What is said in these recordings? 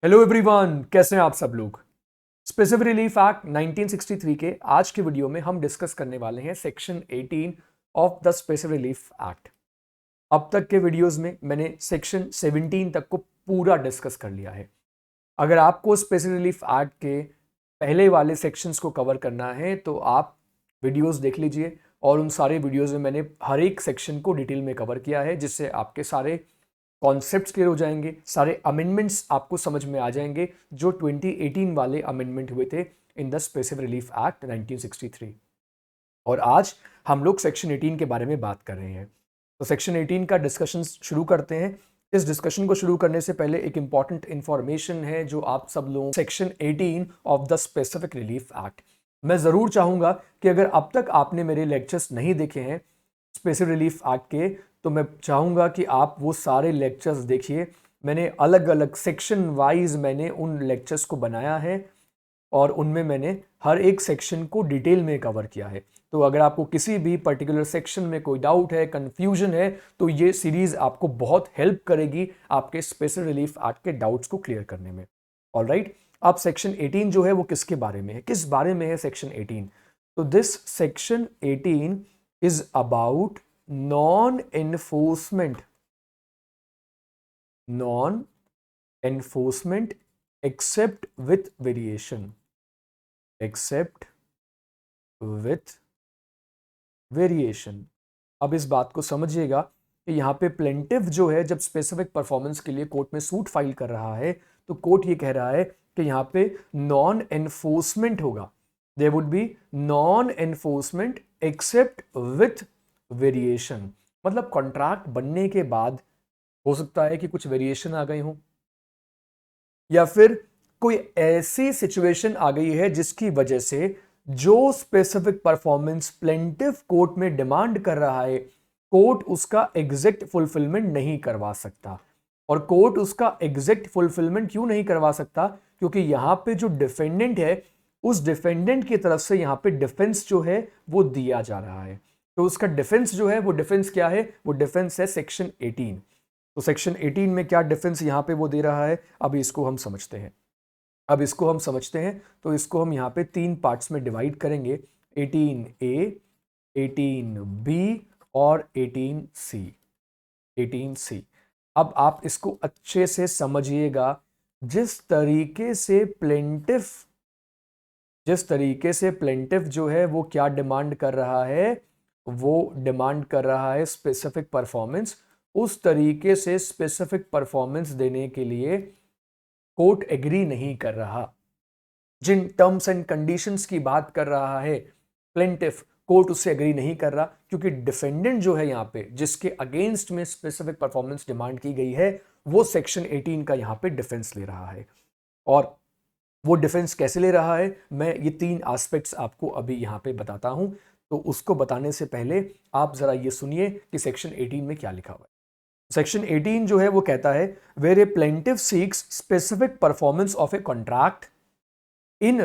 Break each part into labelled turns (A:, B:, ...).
A: Hello everyone, कैसे हैं आप सब लोग। स्पेसिफिक रिलीफ एक्ट 1963 के आज के वीडियो में हम डिस्कस करने वाले हैं section 18 of the specific relief act. अब तक के वीडियोस में मैंने सेक्शन 17 तक को पूरा डिस्कस कर लिया है। अगर आपको स्पेसिफिक रिलीफ एक्ट के पहले वाले सेक्शंस को कवर करना है तो आप वीडियोस देख लीजिए, और उन सारे वीडियोस में मैंने हर एक सेक्शन को डिटेल में कवर किया है, जिससे आपके सारे कॉन्सेप्ट्स क्लियर हो जाएंगे, सारे अमेंडमेंट्स आपको समझ में आ जाएंगे जो 2018 वाले अमेंडमेंट हुए थे in the specific relief act 1963। और आज हम लोग सेक्शन 18 के बारे में बात कर रहे हैं। तो सेक्शन 18 का डिस्कशन शुरू करते हैं। इस डिस्कशन को शुरू करने से पहले एक इंपॉर्टेंट इंफॉर्मेशन है जो आप सब लोगों, section 18 of the specific relief act, मैं जरूर चाहूंगा कि अगर अब तक आपने मेरे लेक्चर्स नहीं देखे हैं स्पेसिफिक रिलीफ एक्ट के, तो मैं चाहूंगा कि आप वो सारे लेक्चर्स देखिए। मैंने अलग अलग सेक्शन वाइज मैंने उन लेक्चर्स को बनाया है और उनमें मैंने हर एक सेक्शन को डिटेल में कवर किया है। तो अगर आपको किसी भी पर्टिकुलर सेक्शन में कोई डाउट है, कंफ्यूजन है, तो ये सीरीज आपको बहुत हेल्प करेगी आपके स्पेशल रिलीफ एक्ट के डाउट्स को क्लियर करने में। ऑलराइट, अब सेक्शन 18 जो है वो किसके बारे में है, किस बारे में है सेक्शन 18? तो this section 18 is about non enforcement except with variation, except with variation. अब इस बात को समझिएगा कि यहाँ पे प्लेंटिव जो है जब स्पेसिफिक परफॉर्मेंस के लिए कोर्ट में सूट फाइल कर रहा है, तो कोर्ट ये कह रहा है कि यहाँ पे नॉन एनफोर्समेंट होगा। There would be non enforcement except with variation. मतलब कॉन्ट्रैक्ट बनने के बाद हो सकता है कि कुछ वेरिएशन आ गए हों, या फिर कोई ऐसी सिचुएशन आ गई है जिसकी वजह से जो स्पेसिफिक परफॉर्मेंस प्लेंटिव कोर्ट में डिमांड कर रहा है, कोर्ट उसका एग्जैक्ट फुलफिलमेंट नहीं करवा सकता। और कोर्ट उसका एग्जैक्ट फुलफिलमेंट क्यों नहीं करवा सकता? क्योंकि यहां पे जो डिफेंडेंट है, उस डिफेंडेंट की तरफ से यहां पे डिफेंस जो है वो दिया जा रहा है। तो उसका डिफेंस जो है वो डिफेंस क्या है? वो डिफेंस है सेक्शन 18। तो सेक्शन 18 में क्या डिफेंस यहां पे वो दे रहा है, अभी इसको हम समझते हैं। तो इसको हम यहां पे तीन पार्ट्स में डिवाइड करेंगे, 18A, 18B और 18C। 18C। अब आप इसको अच्छे से समझिएगा। जिस तरीके से प्लेंटिफ जो है वो क्या डिमांड कर रहा है, वो डिमांड कर रहा है स्पेसिफिक परफॉर्मेंस। उस तरीके से स्पेसिफिक परफॉर्मेंस देने के लिए कोर्ट एग्री नहीं कर रहा। जिन टर्म्स एंड कंडीशंस की बात कर रहा है प्लेंटिफ, कोर्ट उससे एग्री नहीं कर रहा, क्योंकि डिफेंडेंट जो है यहां पे जिसके अगेंस्ट में स्पेसिफिक परफॉर्मेंस डिमांड की गई है, वो सेक्शन 18 का यहां पे डिफेंस ले रहा है। और वो डिफेंस कैसे ले रहा है, मैं ये तीन एस्पेक्ट्स आपको अभी यहां पे बताता हूं। तो उसको बताने से पहले आप जरा ये सुनिए कि सेक्शन 18 में क्या लिखा हुआ है। सेक्शन 18 जो है वो कहता है, where a plaintiff seeks specific performance of a contract in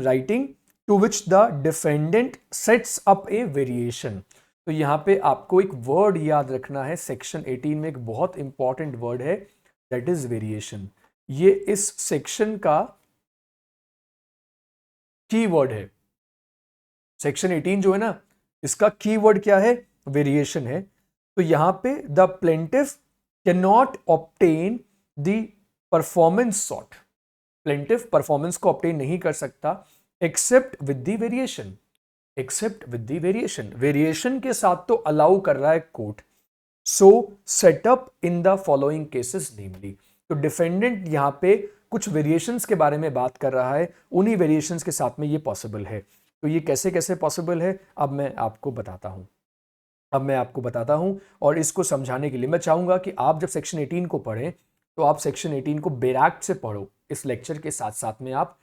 A: writing to which the defendant sets up a variation। तो यहां पे आपको एक वर्ड याद रखना है, सेक्शन 18 में एक बहुत इंपॉर्टेंट वर्ड है, दैट इज वेरिएशन। ये इस सेक्शन का की वर्ड है। सेक्शन 18 जो है ना, इसका की वर्ड क्या है? वेरिएशन है। तो यहां पे the plaintiff cannot obtain the performance sought, plaintiff performance को ऑब्टेन नहीं कर सकता except with the variation. Variation के साथ तो अलाउ कर रहा है court. So set up in the following cases namely. तो डिफेंडेंट यहां पे कुछ वेरिएशंस के बारे में बात कर रहा है, उन्हीं वेरिएशंस के साथ में ये पॉसिबल है। तो ये कैसे कैसे पॉसिबल है, अब मैं आपको बताता हूं। और इसको समझाने के लिए मैं चाहूंगा कि आप जब सेक्शन 18 को पढ़ें, तो आप सेक्शन 18 को बैराक्ट से पढ़ो। इस लेक्चर के साथ साथ में आप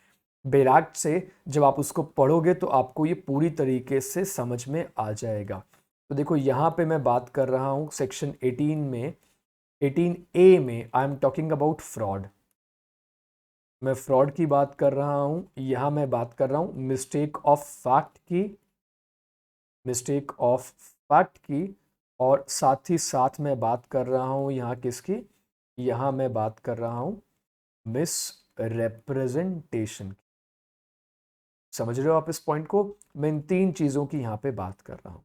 A: बैराक्ट से जब आप उसको पढ़ोगे तो आपको ये पूरी तरीके से समझ में आ जाएगा। तो देखो यहां पे मैं बात कर रहा हूं सेक्शन 18 में, 18A में I am talking about fraud. मैं फ्रॉड की बात कर रहा हूं। यहां मैं बात कर रहा हूं मिस्टेक ऑफ फैक्ट की, और साथ ही साथ मैं बात कर रहा हूं यहां किसकी? यहां मैं बात कर रहा हूं मिस रिप्रेजेंटेशन। समझ रहे हो आप इस पॉइंट को? मैं इन तीन चीजों की यहां पे बात कर रहा हूं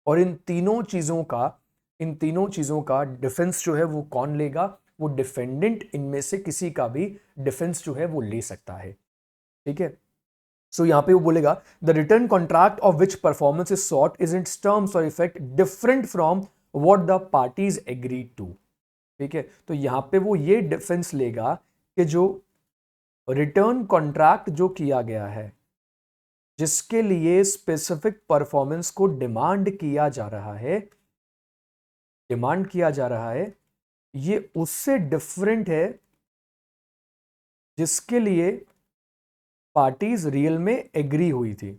A: और इन तीनों चीजों का डिफेंस जो है वो कौन लेगा? वो डिफेंडेंट इनमें से किसी का भी डिफेंस जो है वो ले सकता है। ठीक है, सो यहां पे वो बोलेगा the return contract of which performance is sought is in terms और effect different from what the parties agreed to. ठीक है, तो यहां पे वो ये डिफेंस लेगा कि जो रिटर्न कॉन्ट्रैक्ट जो किया गया है, जिसके लिए स्पेसिफिक परफॉर्मेंस को डिमांड किया जा रहा है, ये उससे डिफरेंट है जिसके लिए पार्टीज रियल में एग्री हुई थी।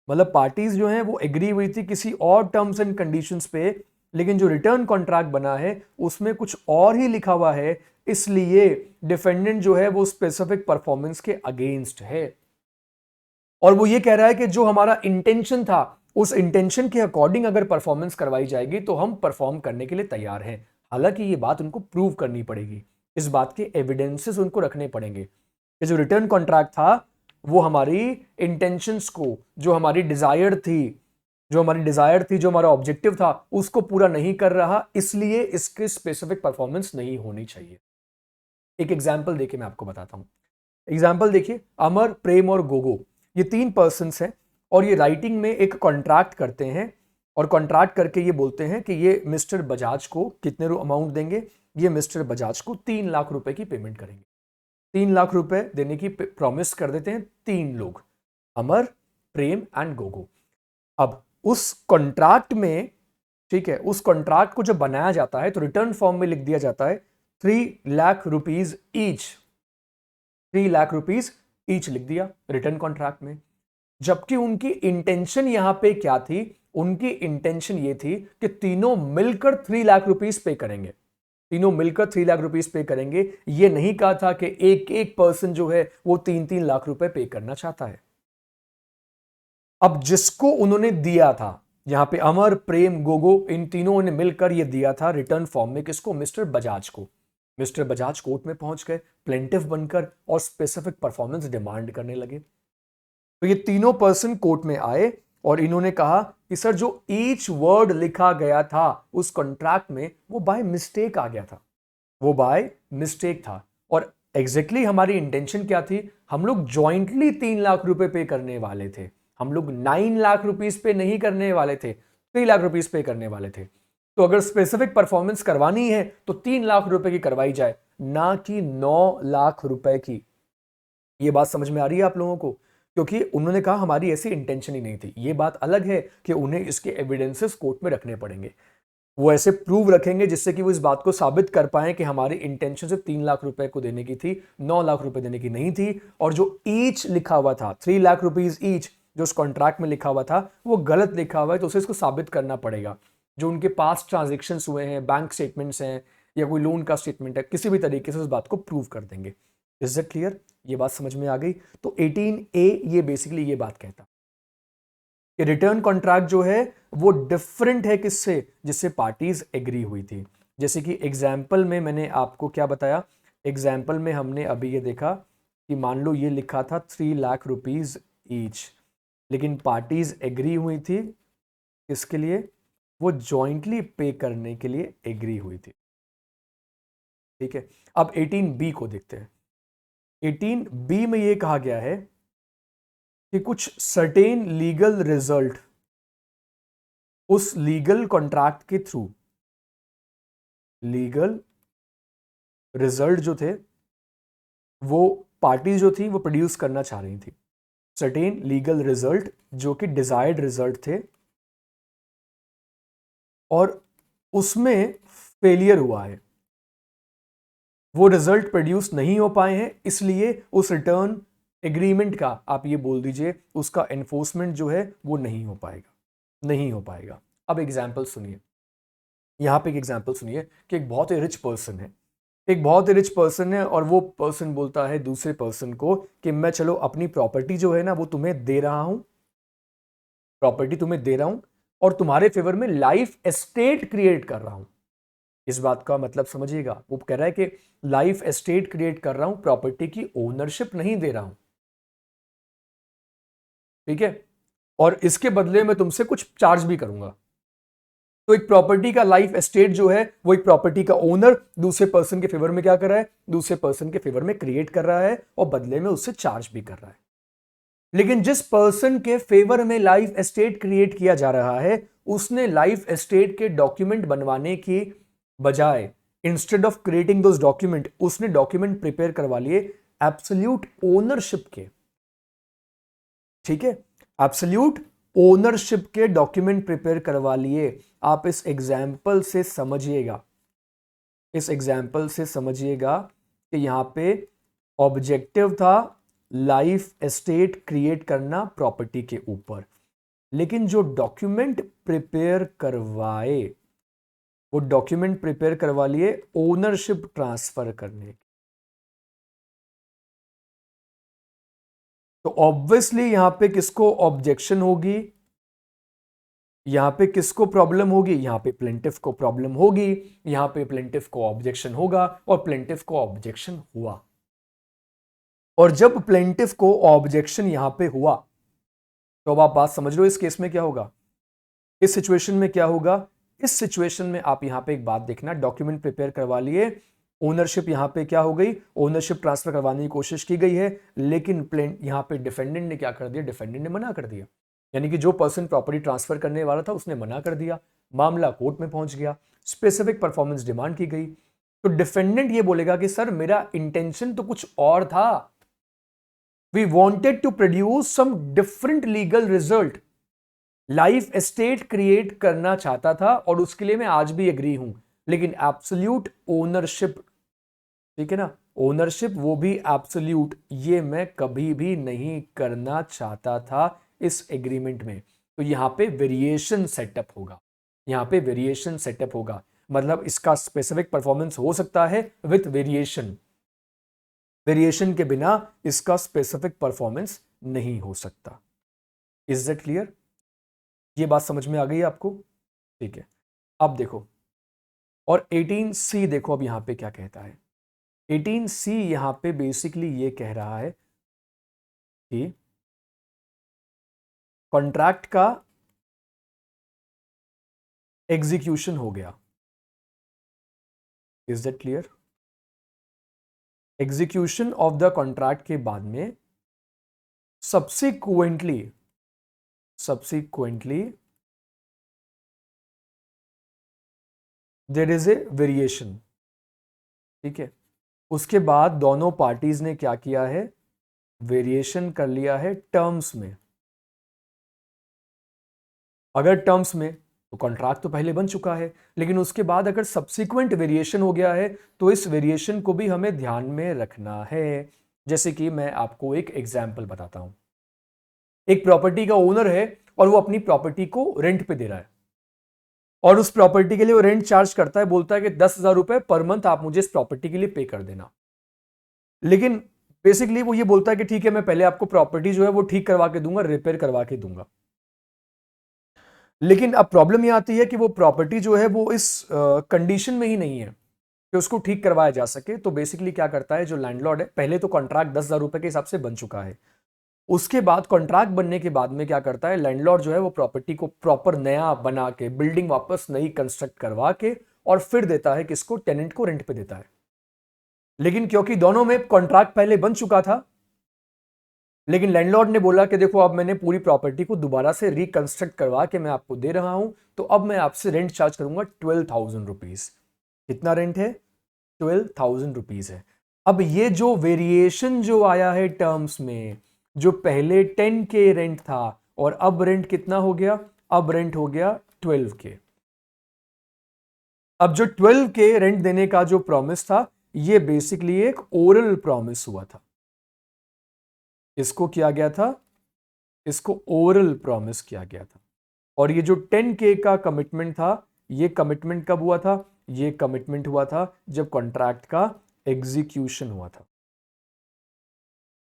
A: मतलब पार्टीज जो हैं वो एग्री हुई थी किसी और टर्म्स एंड कंडीशंस पे, लेकिन जो रिटर्न कॉन्ट्रैक्ट बना है उसमें कुछ और ही लिखा हुआ है, इसलिए डिफेंडेंट जो है वो स्पेसिफिक परफॉर्मेंस के अगेंस्ट है। और वो ये कह रहा है कि जो हमारा इंटेंशन था उस इंटेंशन के अकॉर्डिंग अगर परफॉर्मेंस करवाई जाएगी तो हम परफॉर्म करने के लिए तैयार हैं। हालांकि ये बात उनको प्रूव करनी पड़ेगी, इस बात के एविडेंसेस उनको रखने पड़ेंगे कि जो रिटर्न कॉन्ट्रैक्ट था वो हमारी इंटेंशंस को, जो हमारी डिजायर थी, जो हमारा ऑब्जेक्टिव था उसको पूरा नहीं कर रहा, इसलिए इसके स्पेसिफिक परफॉर्मेंस नहीं होनी चाहिए। एक एग्जाम्पल देके मैं आपको बताता हूं। एग्जाम्पल देखिए, अमर, प्रेम और गोगो, ये तीन पर्सन्स हैं और ये राइटिंग में एक कॉन्ट्रैक्ट करते हैं और कॉन्ट्रैक्ट करके ये बोलते हैं कि ये मिस्टर बजाज को कितने अमाउंट देंगे? ये मिस्टर बजाज को 3 लाख रुपए की पेमेंट करेंगे। 3 लाख रुपए देने की प्रॉमिस कर देते हैं तीन लोग, अमर, प्रेम एंड गोगो। अब उस कॉन्ट्रैक्ट में, ठीक है, उस कॉन्ट्रैक्ट को जब बनाया जाता है तो रिटर्न फॉर्म में लिख दिया जाता है 3 lakh rupees each. 3 lakh rupees each लिख दिया रिटर्न कॉन्ट्रैक्ट में। जबकि उनकी इंटेंशन यहां पे क्या थी? उनकी इंटेंशन ये थी कि तीनों मिलकर 3 लाख रुपीज पे करेंगे, तीनों मिलकर 3 लाख रुपीज पे करेंगे। ये नहीं कहा था कि एक एक पर्सन जो है वो 3-3 लाख रुपए पे करना चाहता है। अब जिसको उन्होंने दिया था, यहां पे अमर, प्रेम, गोगो, इन तीनों ने मिलकर ये दिया था रिटर्न फॉर्म में, किसको? मिस्टर बजाज को। मिस्टर बजाज कोर्ट में पहुंच गए प्लेंटिफ बनकर और स्पेसिफिक परफॉर्मेंस डिमांड करने लगे। तो ये तीनों पर्सन कोर्ट में आए और इन्होंने कहा कि सर जो ईच वर्ड लिखा गया था उस कॉन्ट्रैक्ट में वो बाय मिस्टेक आ गया था, वो बाय मिस्टेक था। और एग्जैक्टली हमारी इंटेंशन क्या थी? हम लोग ज्वाइंटली 3 लाख रुपए पे करने वाले थे, हम लोग 9 लाख रुपीज पे नहीं करने वाले थे, 3 लाख रुपीज पे करने वाले थे। तो अगर स्पेसिफिक परफॉर्मेंस करवानी है तो 3 लाख रुपए की करवाई जाए, ना कि 9 लाख रुपए की। ये बात समझ में आ रही है आप लोगों को? क्योंकि उन्होंने कहा हमारी ऐसी इंटेंशन ही नहीं थी। ये बात अलग है कि उन्हें इसके एविडेंसेस कोर्ट में रखने पड़ेंगे, वो ऐसे प्रूव रखेंगे जिससे कि वो इस बात को साबित कर पाए कि हमारी इंटेंशन सिर्फ 3 लाख रुपए को देने की थी, 9 लाख रुपए देने की नहीं थी। और जो ईच लिखा हुआ था, 3 लाख रुपीज ईच, जो उस कॉन्ट्रैक्ट में लिखा हुआ था वो गलत लिखा हुआ है, तो उसे इसको साबित करना पड़ेगा। जो उनके पास ट्रांजेक्शन हुए हैं, बैंक स्टेटमेंट्स हैं या कोई लोन का स्टेटमेंट है, किसी भी तरीके से उस बात को प्रूव कर देंगे। Is it clear? ये बात समझ में आ गई? तो 18A ये बेसिकली ये बात कहता कि रिटर्न कॉन्ट्रैक्ट जो है वो डिफरेंट है किससे? जिससे पार्टीज एग्री हुई थी। जैसे कि एग्जाम्पल में मैंने आपको क्या बताया? एग्जाम्पल में हमने अभी ये देखा कि मान लो ये लिखा था 3 लाख रुपीज ईच, लेकिन पार्टीज एग्री हुई थी किसके लिए? वो जॉइंटली पे करने के लिए एग्री हुई थी। ठीक है, अब 18B को देखते हैं। 18B में ये कहा गया है कि कुछ सर्टेन लीगल रिजल्ट उस लीगल कॉन्ट्रैक्ट के थ्रू, लीगल रिजल्ट जो थे वो पार्टी जो थी वो प्रोड्यूस करना चाह रही थी। सर्टेन लीगल रिजल्ट जो कि डिजायर्ड रिजल्ट थे और उसमें फेलियर हुआ है, वो रिजल्ट प्रोड्यूस नहीं हो पाए हैं, इसलिए उस रिटर्न एग्रीमेंट का, आप ये बोल दीजिए, उसका एनफोर्समेंट जो है वो नहीं हो पाएगा। अब एग्जाम्पल सुनिए, यहां पे एक एग्जाम्पल सुनिए कि एक बहुत ही रिच पर्सन है और वो पर्सन बोलता है दूसरे पर्सन को कि मैं चलो अपनी प्रॉपर्टी जो है ना वो तुम्हें दे रहा हूं और तुम्हारे फेवर में लाइफ एस्टेट क्रिएट कर रहा हूं। इस बात का मतलब समझिएगा, वो कह रहा है कि लाइफ एस्टेट क्रिएट कर रहा हूं, प्रॉपर्टी की ओनरशिप नहीं दे रहा हूं, ठीक है, और इसके बदले में तुमसे कुछ चार्ज भी करूंगा। तो एक प्रॉपर्टी का लाइफ एस्टेट जो है वो एक प्रॉपर्टी का ओनर दूसरे पर्सन के फेवर में क्या कर रहा है, दूसरे पर्सन के फेवर में क्रिएट कर रहा है और बदले में उससे चार्ज भी कर रहा है। लेकिन जिस पर्सन के फेवर में लाइफ एस्टेट क्रिएट किया जा रहा है उसने लाइफ एस्टेट के डॉक्यूमेंट बनवाने की बजाय, instead of creating those document, उसने डॉक्यूमेंट प्रिपेयर करवा लिए एब्सोल्यूट ओनरशिप के, ठीक है, एब्सोल्यूट ओनरशिप के डॉक्यूमेंट प्रिपेयर करवा लिए। आप इस एग्जाम्पल से समझिएगा, इस एग्जाम्पल से समझिएगा कि यहां पे ऑब्जेक्टिव था लाइफ एस्टेट क्रिएट करना प्रॉपर्टी के ऊपर, लेकिन जो डॉक्यूमेंट प्रिपेयर करवाए वो डॉक्यूमेंट प्रिपेयर करवा लिए ओनरशिप ट्रांसफर करने के। तो ऑब्वियसली यहां पे किसको ऑब्जेक्शन होगी, यहां पे किसको प्रॉब्लम होगी, यहां पे प्लेंटिफ को प्रॉब्लम होगी, यहां पे प्लेंटिफ को ऑब्जेक्शन होगा और प्लेंटिफ को ऑब्जेक्शन हुआ। और जब प्लेंटिफ को ऑब्जेक्शन यहां पे हुआ तो अब आप बात समझ रहे हो इस केस में क्या होगा, इस सिचुएशन में क्या होगा। इस सिचुएशन में आप यहां पे एक बात देखना, डॉक्यूमेंट प्रिपेयर करवा लिए, ओनरशिप यहां पे क्या हो गई, ओनरशिप ट्रांसफर करवाने की कोशिश की गई है, लेकिन यहां पे डिफेंडेंट ने क्या कर दिया, डिफेंडेंट ने मना कर दिया, यानी कि जो पर्सन प्रॉपर्टी ट्रांसफर करने वाला था उसने मना कर दिया, मामला कोर्ट में पहुंच गया, स्पेसिफिक परफॉर्मेंस डिमांड की गई। तो डिफेंडेंट ये बोलेगा कि सर मेरा इंटेंशन तो कुछ और था, we wanted to produce some different legal result, life estate create करना चाहता था और उसके लिए मैं आज भी एग्री हूं, लेकिन एब्सोल्यूट ओनरशिप, ठीक है ना, ओनरशिप वो भी एब्सोल्यूट, ये मैं कभी भी नहीं करना चाहता था इस एग्रीमेंट में। तो यहां पे वेरिएशन सेटअप होगा, यहां पे वेरिएशन सेटअप होगा, मतलब इसका स्पेसिफिक परफॉर्मेंस हो सकता है विथ वेरिएशन, वेरिएशन के बिना इसका स्पेसिफिक परफॉर्मेंस नहीं हो सकता। इज दैट क्लियर, ये बात समझ में आ गई आपको, ठीक है। अब देखो, और 18C देखो अब यहां पे क्या कहता है। 18C यहां पे बेसिकली ये कह रहा है कि कॉन्ट्रैक्ट का एग्जीक्यूशन हो गया। Is that clear, execution of the contract के बाद में subsequently there is a variation, ठीक है। उसके बाद दोनों पार्टीज ने क्या किया है, वेरिएशन कर लिया है टर्म्स में। अगर टर्म्स में तो कॉन्ट्रैक्ट तो पहले बन चुका है, लेकिन उसके बाद अगर सब्सिक्वेंट वेरिएशन हो गया है तो इस वेरिएशन को भी हमें ध्यान में रखना है। जैसे कि मैं आपको एक एग्जांपल बताता हूं, एक प्रॉपर्टी का ओनर है और वो अपनी प्रॉपर्टी को रेंट पे दे रहा है और उस प्रॉपर्टी के लिए वो रेंट चार्ज करता है, बोलता है कि 10,000 रुपए पर मंथ आप मुझे इस प्रॉपर्टी के लिए पे कर देना। लेकिन बेसिकली वो ये बोलता है कि ठीक है मैं पहले आपको प्रॉपर्टी जो है वो ठीक करवा के दूंगा, रिपेयर करवा के दूंगा। लेकिन अब प्रॉब्लम यह आती है कि वो प्रॉपर्टी जो है वो इस कंडीशन में ही नहीं है कि उसको ठीक करवाया जा सके। तो बेसिकली क्या करता है जो लैंडलॉर्ड है, पहले तो कॉन्ट्रैक्ट 10,000 रुपए के हिसाब से बन चुका है, उसके बाद कॉन्ट्रैक्ट बनने के बाद में क्या करता है लैंडलॉर्ड जो है वो प्रॉपर्टी को प्रॉपर नया बना के, बिल्डिंग वापस नई कंस्ट्रक्ट करवा के और फिर देता है किसको, टेनेंट को रेंट पे देता है। लेकिन क्योंकि दोनों में कॉन्ट्रैक्ट पहले बन चुका था, लेकिन लैंडलॉर्ड ने बोला कि देखो अब मैंने पूरी प्रॉपर्टी को दोबारा से रिकंस्ट्रक्ट करवा के मैं आपको दे रहा हूं, तो अब मैं आपसे रेंट चार्ज करूंगा 12,000 रुपीज। कितना रेंट है, 12,000 रुपीज है। अब ये जो वेरिएशन जो आया है टर्म्स में, जो पहले 10 के रेंट था और अब रेंट कितना हो गया, अब रेंट हो गया 12 के। अब जो 12 के रेंट देने का जो प्रॉमिस था ये बेसिकली एक ओरल प्रॉमिस हुआ था। इसको किया गया था, इसको ओरल प्रॉमिस किया गया था। और ये जो 10K का कमिटमेंट था, ये कमिटमेंट कब हुआ था, ये कमिटमेंट हुआ था जब कॉन्ट्रैक्ट का एग्जीक्यूशन हुआ था।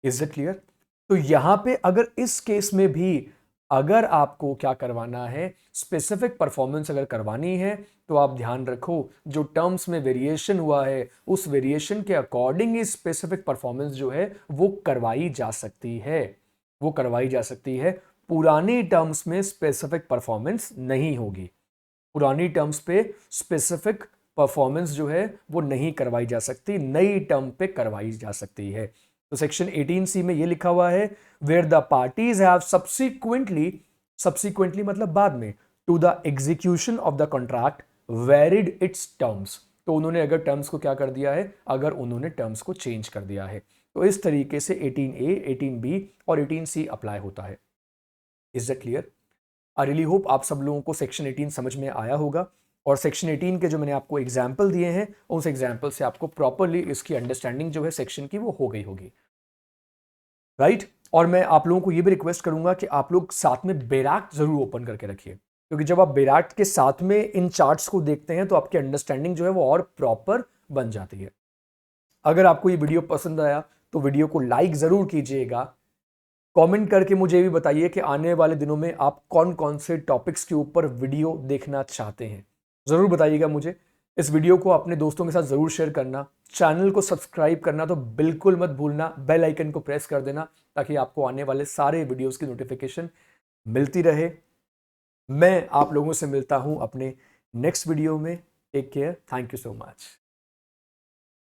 A: Is it clear. तो यहां पे अगर इस केस में भी अगर आपको क्या करवाना है, स्पेसिफिक परफॉर्मेंस अगर करवानी है, तो आप ध्यान रखो जो टर्म्स में वेरिएशन हुआ है उस वेरिएशन के अकॉर्डिंग ही स्पेसिफिक परफॉर्मेंस जो है वो करवाई जा सकती है, वो करवाई जा सकती है। पुरानी टर्म्स में स्पेसिफिक परफॉर्मेंस नहीं होगी, पुरानी टर्म्स पे स्पेसिफिक परफॉर्मेंस जो है वो नहीं करवाई जा सकती, नई टर्म पे करवाई जा सकती है। तो सेक्शन 18C में ये लिखा हुआ है, where the parties have subsequently मतलब बाद में, to the execution of the contract varied its terms. तो उन्होंने अगर टर्म्स को क्या कर दिया है, अगर उन्होंने टर्म्स को चेंज कर दिया है, तो इस तरीके से 18A, 18B और 18C अप्लाई होता है। Is that clear? I really hope आप सब लोगों को सेक्शन 18 समझ में आया होगा, और सेक्शन 18 के जो मैंने आपको एग्जाम्पल दिए हैं उस एग्जाम्पल से आपको प्रॉपरली इसकी अंडरस्टैंडिंग जो है सेक्शन की वो हो गई होगी, राइट? और मैं आप लोगों को ये भी रिक्वेस्ट करूंगा कि आप लोग साथ में बेराक्ट जरूर ओपन करके रखिए, क्योंकि जब आप बेराक्ट के साथ में इन चार्ट्स को देखते हैं तो आपकी अंडरस्टैंडिंग जो है वो और प्रॉपर बन जाती है। अगर आपको ये वीडियो पसंद आया तो वीडियो को लाइक जरूर कीजिएगा, कमेंट करके मुझे भी बताइए कि आने वाले दिनों में आप कौन कौन से टॉपिक्स के ऊपर वीडियो देखना चाहते हैं, ज़रूर बताइएगा मुझे। इस वीडियो को अपने दोस्तों के साथ ज़रूर शेयर करना, चैनल को सब्सक्राइब करना तो बिल्कुल मत भूलना, बेल आइकन को प्रेस कर देना ताकि आपको आने वाले सारे वीडियोस की नोटिफिकेशन मिलती रहे। मैं आप लोगों से मिलता हूं अपने नेक्स्ट वीडियो में। Take care, thank you so much.